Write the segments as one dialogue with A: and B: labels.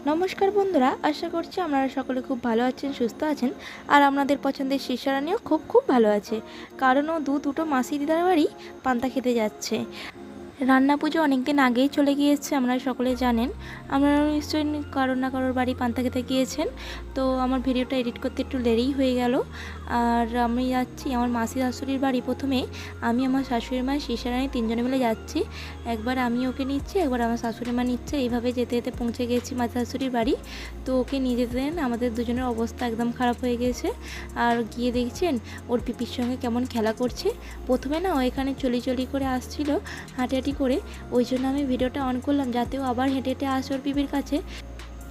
A: নমস্কার বন্ধুরা, আশা করছি আপনারা সকলে খুব ভালো আছেন, সুস্থ আছেন। আর আপনাদের পছন্দের শিষ্যারানিও খুব ভালো আছে, কারণ ও দুটো মাসি দিদার বাড়ি পান্তা খেতে যাচ্ছে। রান্না পুজো অনেক দিন আগেই চলে গিয়েছে, আপনারা সকলে জানেন। আপনারা নিশ্চয়ই কারোর না কারোর বাড়ি পান্তা খেতে গিয়েছেন। তো আমার ভিডিওটা এডিট করতে একটু দেরিই হয়ে গেল। আর আমি যাচ্ছি আমার মাসি শাশুড়ির বাড়ি। প্রথমে আমি আমার শাশুড়ি মা শিশারানি তিনজনে মিলে যাচ্ছি। একবার আমি ওকে নিচ্ছি, একবার আমার শাশুড়ি মা নিচ্ছে। এইভাবে যেতে যেতে পৌঁছে গেছি মাসি শাশুড়ির বাড়ি। তো ওকে নিয়ে যেতে দেন, আমাদের দুজনের অবস্থা একদম খারাপ হয়ে গেছে। আর গিয়ে দেখছেন ওর পিপির সঙ্গে কেমন খেলা করছে। প্রথমে না ও এখানে চলি করে আসছিল হাঁটে করে, ওই জন্য আমি ভিডিওটা অন করলাম যাতে ও আবার হেঁটে আসে ওর পিপির কাছে,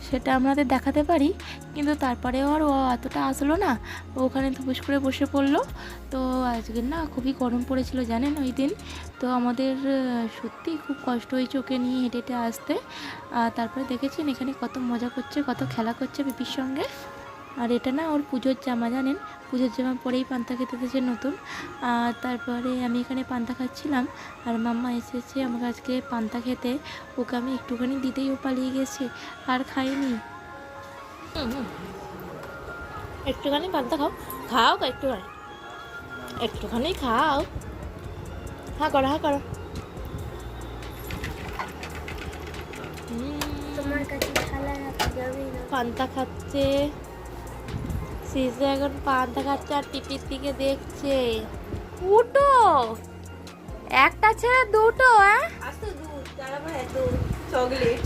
A: সেটা আমাদের দেখাতে পারি। কিন্তু তারপরেও আর ও এতটা আসলো না, ওখানে ধুপুস করে বসে পড়লো। তো আজকের না খুবই গরম পড়েছিল জানেন ওই দিন। তো আমাদের সত্যি খুব কষ্ট হয়েছে ওকে নিয়ে হেঁটে আসতে। আর তারপরে দেখেছেন এখানে কত মজা করছে, কত খেলা করছে পিপির সঙ্গে। আর এটা না ওর পুজোর জামা জানেন, পুজোর জামা পরেই পান্তা খেতে এসেছে নতুন। আর তারপরে আমি এখানে পান্তা খাচ্ছিলাম, আর মাম্মা এসেছে আমাকে আজকে পান্তা খেতে। ওকে আমি একটুখানি দিতেই ও পালিয়ে গেছে, আর খাইনি। একটুখানি পান্তা খাও, খাও একটুখানি, একটুখানি খাও। হ্যাঁ করো, হ্যাঁ করো।
B: তোমার কাছে থালা রাখা যাবে না।
A: পান্তা খাচ্ছে শিশু, এখন পান্তা খাচ্ছে আর পিপির দিকে দেখছে। উঠো, একটা ছেড়ে দুটো। হ্যাঁ
B: আস্তে দুধ যারা ভাই দুধ চকলেট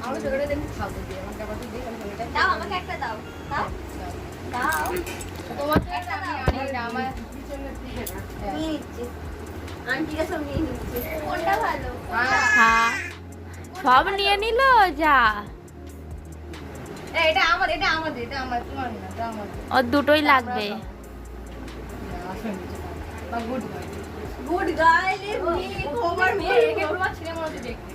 B: আমরা চকলেট দেন খাবো দিয়ে আমাকে আবার দিয়ে চকলেটটা দাও, আমাকে একটা দাও দাও দাও। তোমার একটা আমি আনি না, আমার পিছনে দিয়ে না নিয়ে নিচ্ছি, আন্টিরা সব নিয়ে নিচ্ছে। কোনটা ভালো?
A: হ্যাঁ সব নিয়ে নিল যা।
B: এটা আমার, এটা আমাদের, এটা আমার, তোমার না, এটা আমাদের।
A: ওর দুটোই লাগবে।
B: Good girl, good girl is me over me. একে তোমার ছেলে মনে হচ্ছে দেখতে।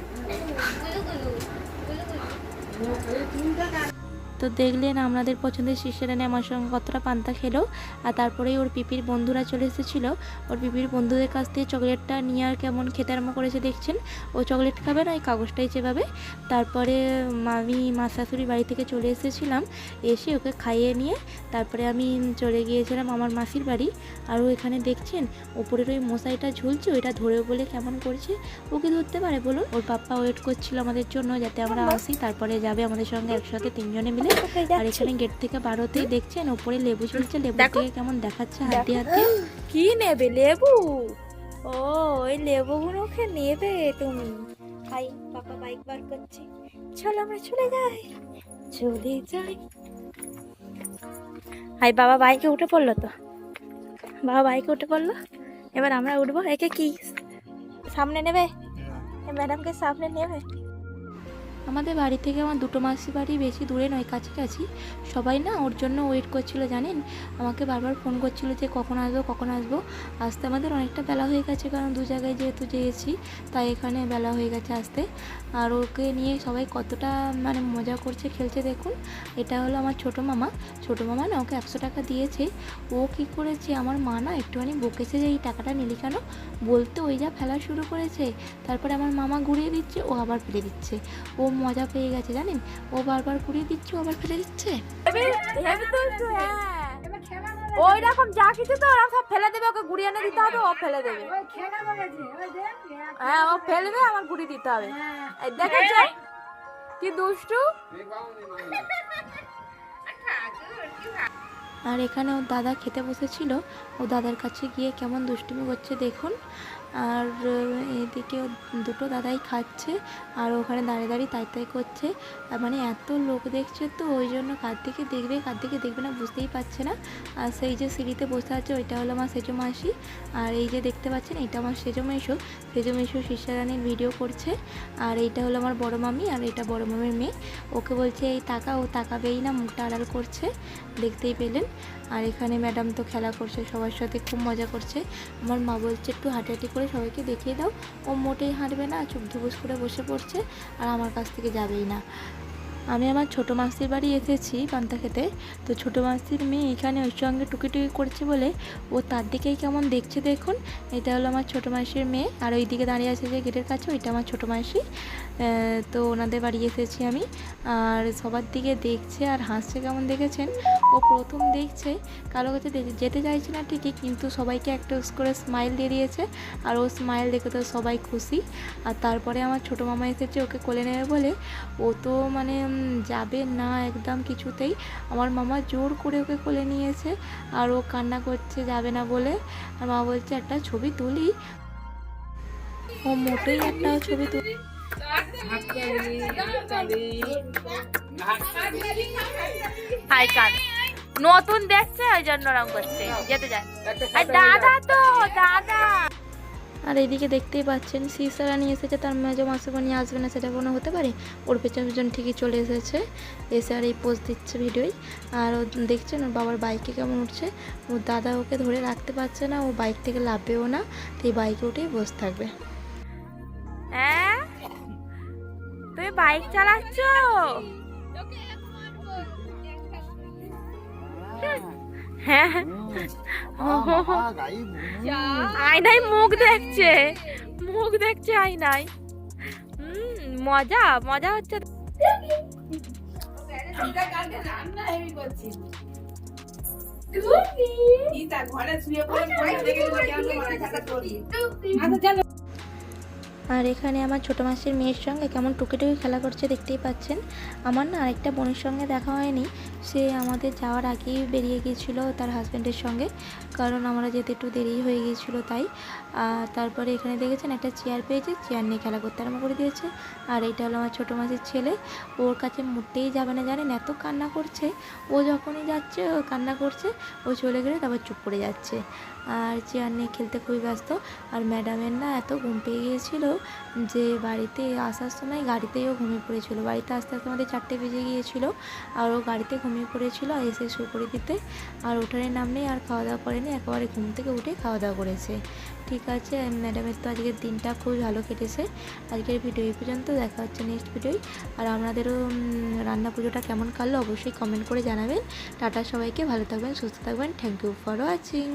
A: তো দেখলেন আপনাদের পছন্দের শিষ্যরানি আমার সঙ্গে কতটা পান্তা খেলো। আর তারপরেই ওর পিপির বন্ধুরা চলে এসেছিলো। ওর পিপির বন্ধুদের কাছ থেকে চকলেটটা নিয়ে আর কেমন খেতে আরম্ভ করেছে দেখছেন। ও চকলেট খাবে না, ওই কাগজটাই চেবাবে। তারপরে আমি মা শাশুড়ির বাড়ি থেকে চলে এসেছিলাম, এসে ওকে খাইয়ে নিয়ে তারপরে আমি চলে গিয়েছিলাম আমার মাসির বাড়ি। আর ও এখানে দেখছেন ওপরের ওই মশাইটা ঝুলছে, ওইটা ধরেও বলে কেমন করছে। ওকে ধরতে পারে বলুন? ওর পাপ্পা ওয়েট করছিল আমাদের জন্য যাতে আমরা আসি, তারপরে যাবে আমাদের সঙ্গে একসাথে তিনজনে মিলে। আর এখানে গেট থেকে বারোতেই দেখছেন ওপরে লেবু ঝুলছে, লেবু থেকে কেমন দেখাচ্ছে হাত দিয়ে হাত দিয়ে। কি নেবে? লেবু? ও ওই লেবুগুলোকে নেবে তুমি?
B: হাই পাপা বাইক বার করছে, চলো আমরা চলে যাই,
A: চলে যাই। হাই বাবা বাইকে উঠে পড়লো, তো বাবা বাইকে উঠে পড়লো। এবার আমরা উঠবো। একে কি সামনে নেবে? ম্যাডামকে সামনে নেবে। আমাদের বাড়ি থেকে আমার দুটো মাসির বাড়ি বেশি দূরে নয়, কাছাকাছি। সবাই না ওর জন্য ওয়েট করছিল জানেন, আমাকে বারবার ফোন করছিল যে কখন আসবো কখন আসবো। আসতে আমাদের অনেকটা বেলা হয়ে গেছে, কারণ দু জায়গায় যেহেতু যেয়েছি, তাই এখানে বেলা হয়ে গেছে আসতে। আর ওকে নিয়ে সবাই কতটা মানে মজা করছে, খেলছে দেখুন। এটা হলো আমার ছোটো মামা। ছোটো মামা না ওকে 100 টাকা দিয়েছে। ও কী করেছে, আমার মা না একটুখানি বকেছে যে এই টাকাটা নিলি কেন, বলতে ওই যা ফেলা শুরু করেছে। তারপরে আমার মামা ঘুরিয়ে দিচ্ছে, ও আবার ফেলে দিচ্ছে। ও মজা পেয়ে গেছে জানেন, ও বারবার ঘুরিয়ে দিচ্ছে, ও আবার ফেলে দিচ্ছে। ওই রকম যা কিছু তো ওরা সব ফেলে দেবে, ওকে ঘুরিয়ে এনে দিতে হবে, ও ফেলে দেবে। হ্যাঁ ও ফেলবে, আমার ঘুরিয়ে দিতে হবে। দেখেছে কি দুষ্টু। আর এখানে ওর দাদা খেতে বসেছিল, ও দাদার কাছে গিয়ে কেমন দুষ্টুমি করছে দেখুন। আর এদিকে দুটো দাদাই খাচ্ছে, আর ওখানে দাঁড়িয়ে দাঁড়িয়ে তাই করছে। মানে এত লোক দেখছে তো ওই জন্য কার দিকে দেখবে কার দিকে দেখবে না বুঝতেই পারছে না। আর সেই যে সিঁড়িতে বসে আছে ওইটা হলো আমার সেজো মাসি। আর এই যে দেখতে পাচ্ছেন এটা আমার সেজো মেশো। সেজো মেশো শিষ্যারানির ভিডিও করছে। আর এইটা হলো আমার বড় মামি, আর এটা বড় মামির মেয়ে। ওকে বলছে এই টাকা, ও তাকাবেই না, মুখটা আড়াল করছে, দেখতেই পেলেন। আর এখানে ম্যাডাম তো খেলা করছে সবার সাথে, খুব মজা করছে। আমার মা বলছে একটু হাঁটাহাঁটি করে সবাইকে দেখিয়ে দাও। ও মোটেই হাঁটবে না, চুপ ধুবুস করে বসে পড়ছে, আর আমার কাছ থেকে যাবেই না। আমি আমার ছোটো মাসির বাড়ি এসেছি পান্তা খেতে। তো ছোটো মাসির মেয়ে এখানে ওর সঙ্গে টুকিটুকি করছে বলে ও তার দিকেই কেমন দেখছে দেখুন। এটা হলো আমার ছোটো মাসির মেয়ে, আর ওই দিকে দাঁড়িয়ে আছে যে গেটের কাছে, ওইটা আমার ছোটো মাসি। তো ওনাদের বাড়ি এসেছি আমি, আর সবার দিকে দেখছে আর হাসছে কেমন দেখেছেন। ও প্রথম দেখছে, কারো কাছে যেতে চাইছে না ঠিকই, কিন্তু সবাইকে একটা করে স্মাইল দিয়ে দিয়েছে, আর ও স্মাইল দেখে তো সবাই খুশি। আর তারপরে আমার ছোটো মামা এসেছে ওকে কোলে নেবে বলে, ও তো মানে যাবে না একদম কিছুতেই। আমার মামা জোর করে ওকে কোলে নিয়েছে, আর ও কান্না করছে যাবে না বলে। আর মা বলছে একটা ছবি তুলি, ও মোটেই একটা ছবি তুলি। নতুন দেখছে ওই জন্য রং করছে, যেতে যায়। আর দাদা তো দাদা। আর এইদিকে দেখতেই পাচ্ছেন সিসারা নিয়ে এসেছে, তার মেজো মাসুকে নিয়ে আসবে না সেটা কোনো হতে পারে। ওর পেছন পেছন ঠিকই চলে এসেছে, এসে আর এই পোজ দিচ্ছে ভিডিওই। আর ও দেখছেন ওর বাবার বাইকে কেমন উঠছে, ওর দাদা ওকে ধরে রাখতে পারছে না, ও বাইক থেকে লাভবেও না, তো এই বাইকে উঠেই বসে থাকবে। হ্যাঁ তুমি বাইক চালাচ্ছ? হ্যাঁ আয়নায় মুখ দেখছে, মুখ দেখছে আয়নায়। মজা মজা হচ্ছে। আর এখানে আমার ছোটো মাসির মেয়ের সঙ্গে কেমন টুকি খেলা করছে দেখতেই পাচ্ছেন। আমার না আরেকটা বোনের সঙ্গে দেখা হয়নি, সে আমাদের যাওয়ার আগেই বেরিয়ে গিয়েছিলো তার হাজব্যান্ডের সঙ্গে, কারণ আমরা যেতে একটু দেরি হয়ে গিয়েছিলো তাই। আর তারপরে এখানে দেখেছেন একটা চেয়ার পেয়েছে, চেয়ার নিয়ে খেলা করতে আরম্ভ করে দিয়েছে। আর এইটা হলো আমার ছোটো মাসির ছেলে, ওর কাছে মুটতেই যাবে না, জানেন এত কান্না করছে। ও যখনই যাচ্ছে ও কান্না করছে, ও চলে গেলে তারপর চুপ করে যাচ্ছে, আর চেয়ার নিয়ে খেলতে খুবই ব্যস্ত। আর ম্যাডামের না এত ঘুম পেয়ে গিয়েছিলো যে বাড়িতে আসার সময় গাড়িতেই ও ঘুমিয়ে পড়েছিল। বাড়িতে আস্তে আস্তে আমাদের 4টে বেজে গিয়েছিলো, আর ও গাড়িতে ঘুমিয়ে পড়েছিল এসে শুয়ে করে দিতে। আর ওঠার নাম নেই, আর খাওয়া দাওয়া করেনি, একেবারে ঘুম থেকে উঠে খাওয়া দাওয়া করেছে। ঠিক আছে, ম্যাডামের তো আজকের দিনটা খুবই ভালো কেটেছে। আজকের ভিডিও এই পর্যন্ত, দেখা হচ্ছে নেক্সট ভিডিওয়। আর আপনাদেরও রান্না পুজোটা কেমন কাটলো অবশ্যই কমেন্ট করে জানাবেন। টাটা সবাইকে, ভালো থাকবেন সুস্থ থাকবেন, থ্যাংক ইউ ফর ওয়াচিং।